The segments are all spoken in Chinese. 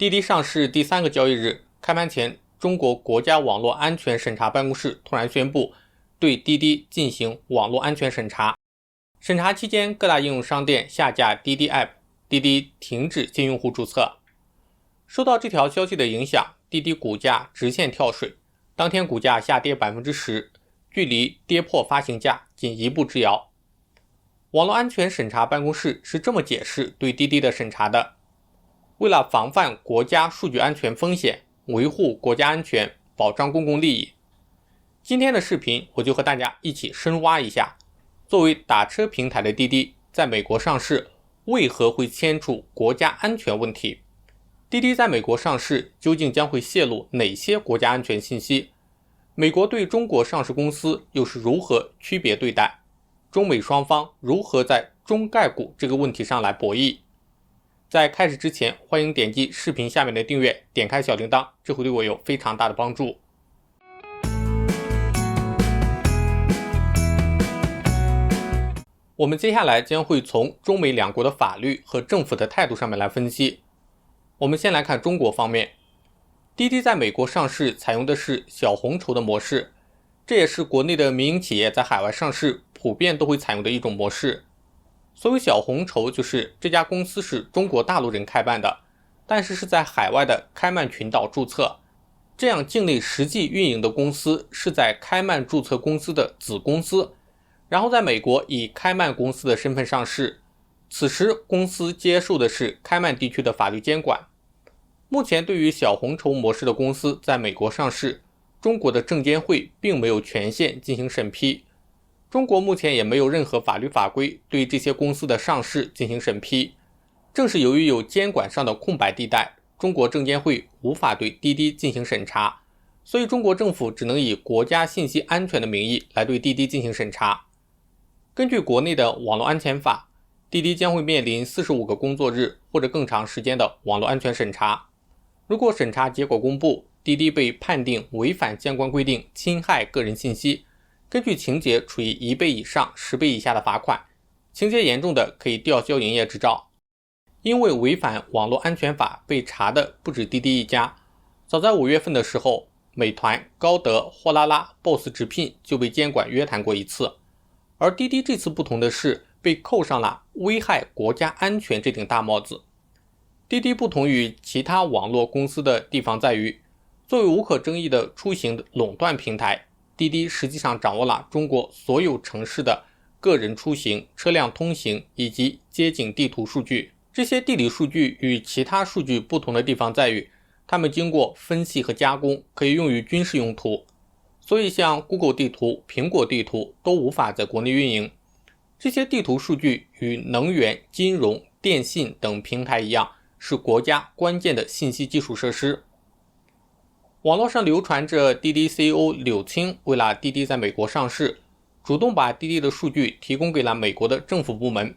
滴滴上市第3个交易日开盘前，中国国家网络安全审查办公室突然宣布对滴滴进行网络安全审查。审查期间，各大应用商店下架滴滴 App， 滴滴停止新用户注册。受到这条消息的影响，滴滴股价直线跳水，当天股价下跌 10%， 距离跌破发行价仅1步之遥。网络安全审查办公室是这么解释对滴滴的审查的：为了防范国家数据安全风险，维护国家安全，保障公共利益。今天的视频我就和大家一起深挖一下，作为打车平台的滴滴在美国上市为何会牵出国家安全问题？滴滴在美国上市究竟将会泄露哪些国家安全信息？美国对中国上市公司又是如何区别对待？中美双方如何在中概股这个问题上来博弈？在开始之前，欢迎点击视频下面的订阅，点开小铃铛，这会对我有非常大的帮助。我们接下来将会从中美两国的法律和政府的态度上面来分析。我们先来看中国方面，滴滴在美国上市采用的是小红筹的模式，这也是国内的民营企业在海外上市普遍都会采用的一种模式。所谓小红筹，就是这家公司是中国大陆人开办的，但是在海外的开曼群岛注册，这样境内实际运营的公司是在开曼注册公司的子公司，然后在美国以开曼公司的身份上市，此时公司接受的是开曼地区的法律监管。目前对于小红筹模式的公司在美国上市，中国的证监会并没有权限进行审批，中国目前也没有任何法律法规对这些公司的上市进行审批。正是由于有监管上的空白地带，中国证监会无法对滴滴进行审查，所以中国政府只能以国家信息安全的名义来对滴滴进行审查。根据国内的网络安全法，滴滴将会面临45个工作日或者更长时间的网络安全审查。如果审查结果公布，滴滴被判定违反相关规定，侵害个人信息，根据情节处以1倍以上10倍以下的罚款，情节严重的可以吊销营业执照。因为违反网络安全法被查的不止滴滴一家，早在5月份的时候，美团、高德、货拉拉、BOSS 直聘就被监管约谈过一次。而滴滴这次不同的是，被扣上了危害国家安全这顶大帽子。滴滴不同于其他网络公司的地方在于，作为无可争议的出行垄断平台，滴滴实际上掌握了中国所有城市的个人出行、车辆通行以及街景地图数据。这些地理数据与其他数据不同的地方在于，它们经过分析和加工，可以用于军事用途。所以像 Google 地图、苹果地图都无法在国内运营。这些地图数据与能源、金融、电信等平台一样，是国家关键的信息基础设施。网络上流传着滴滴 CEO 柳青为了滴滴在美国上市，主动把滴滴的数据提供给了美国的政府部门。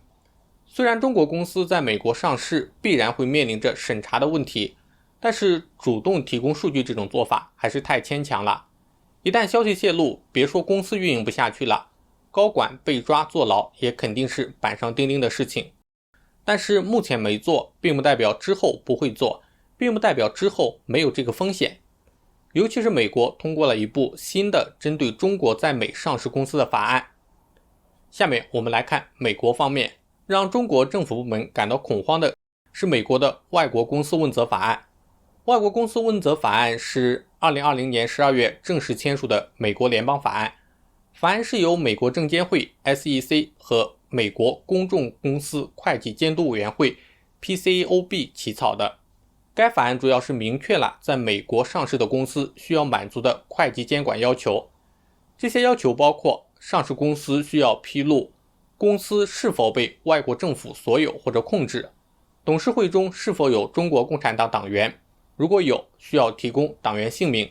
虽然中国公司在美国上市必然会面临着审查的问题，但是主动提供数据这种做法还是太牵强了。一旦消息泄露，别说公司运营不下去了，高管被抓坐牢也肯定是板上钉钉的事情。但是目前没做，并不代表之后不会做，并不代表之后没有这个风险。尤其是美国通过了一部新的针对中国在美上市公司的法案。下面我们来看美国方面，让中国政府部门感到恐慌的是美国的外国公司问责法案。外国公司问责法案是2020年12月正式签署的美国联邦法案。法案是由美国证监会 SEC 和美国公众公司会计监督委员会 PCAOB 起草的。该法案主要是明确了在美国上市的公司需要满足的会计监管要求。这些要求包括上市公司需要披露公司是否被外国政府所有或者控制，董事会中是否有中国共产党党员，如果有，需要提供党员姓名。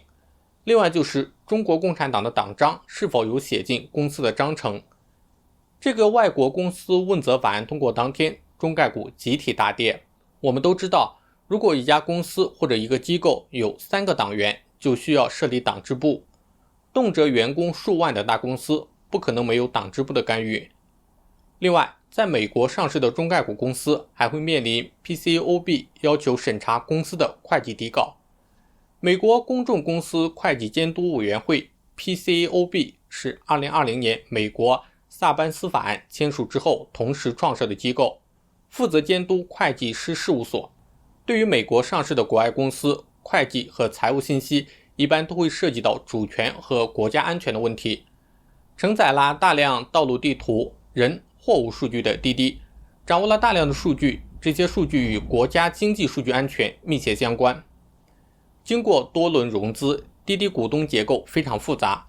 另外就是中国共产党的党章是否有写进公司的章程。这个外国公司问责法案通过当天，中概股集体大跌。我们都知道，如果一家公司或者一个机构有3个党员，就需要设立党支部。动辄员工数万的大公司，不可能没有党支部的干预。另外，在美国上市的中概股公司还会面临 PCAOB 要求审查公司的会计底稿。美国公众公司会计监督委员会 PCAOB 是2020年美国萨班斯法案签署之后同时创设的机构，负责监督会计师事务所。对于美国上市的国外公司，会计和财务信息一般都会涉及到主权和国家安全的问题。承载了大量道路地图、人、货物数据的滴滴，掌握了大量的数据，这些数据与国家经济数据安全密切相关。经过多轮融资，滴滴股东结构非常复杂，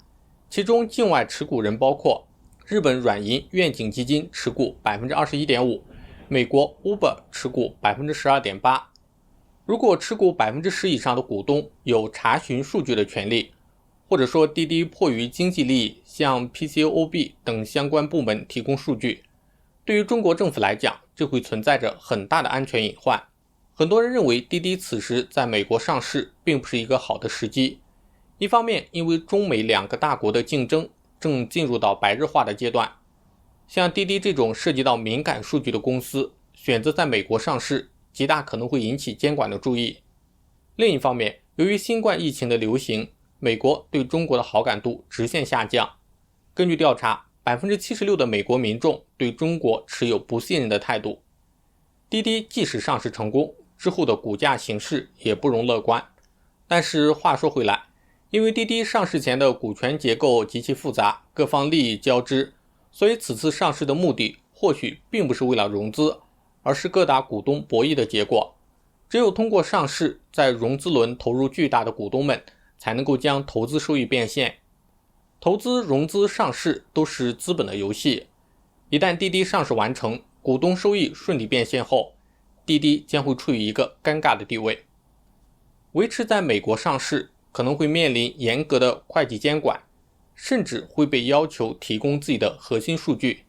其中境外持股人包括日本软银愿景基金持股 21.5%， 美国 Uber 持股 12.8%。如果持股 10% 以上的股东有查询数据的权利，或者说滴滴迫于经济利益向 PCAOB 等相关部门提供数据，对于中国政府来讲，这会存在着很大的安全隐患。很多人认为滴滴此时在美国上市并不是一个好的时机。一方面，因为中美两个大国的竞争正进入到白热化的阶段，像滴滴这种涉及到敏感数据的公司，选择在美国上市，极大可能会引起监管的注意。另一方面，由于新冠疫情的流行，美国对中国的好感度直线下降。根据调查， 76% 的美国民众对中国持有不信任的态度。滴滴即使上市成功，之后的股价形势也不容乐观。但是话说回来，因为滴滴上市前的股权结构极其复杂，各方利益交织，所以此次上市的目的或许并不是为了融资，而是各大股东博弈的结果。只有通过上市，在融资轮投入巨大的股东们才能够将投资收益变现。投资、融资、上市都是资本的游戏，一旦滴滴上市完成，股东收益顺利变现后，滴滴将会处于一个尴尬的地位。维持在美国上市可能会面临严格的会计监管，甚至会被要求提供自己的核心数据。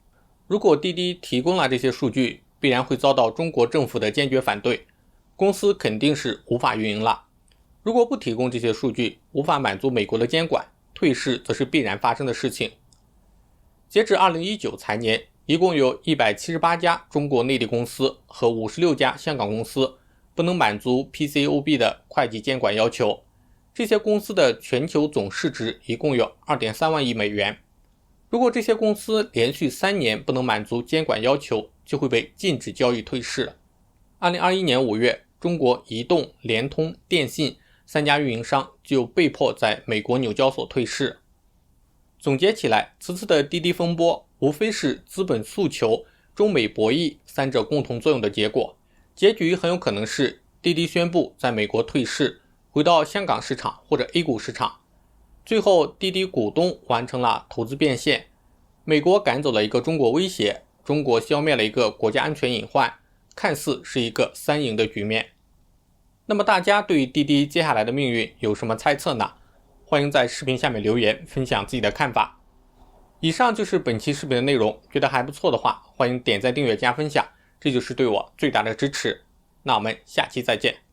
如果滴滴提供了这些数据，必然会遭到中国政府的坚决反对，公司肯定是无法运营了。如果不提供这些数据，无法满足美国的监管，退市则是必然发生的事情。截至2019财年，一共有178家中国内地公司和56家香港公司不能满足 PCAOB 的会计监管要求。这些公司的全球总市值一共有 2.3 万亿美元。如果这些公司连续3年不能满足监管要求，就会被禁止交易退市。2021年5月，中国移动、联通、电信3家运营商就被迫在美国纽交所退市。总结起来，此次的滴滴风波无非是资本诉求、中美博弈三者共同作用的结果，结局很有可能是滴滴宣布在美国退市，回到香港市场或者 A 股市场。最后滴滴股东完成了投资变现，美国赶走了一个中国威胁，中国消灭了一个国家安全隐患，看似是一个三赢的局面。那么大家对于滴滴接下来的命运有什么猜测呢？欢迎在视频下面留言分享自己的看法。以上就是本期视频的内容，觉得还不错的话，欢迎点赞、订阅、加分享，这就是对我最大的支持。那我们下期再见。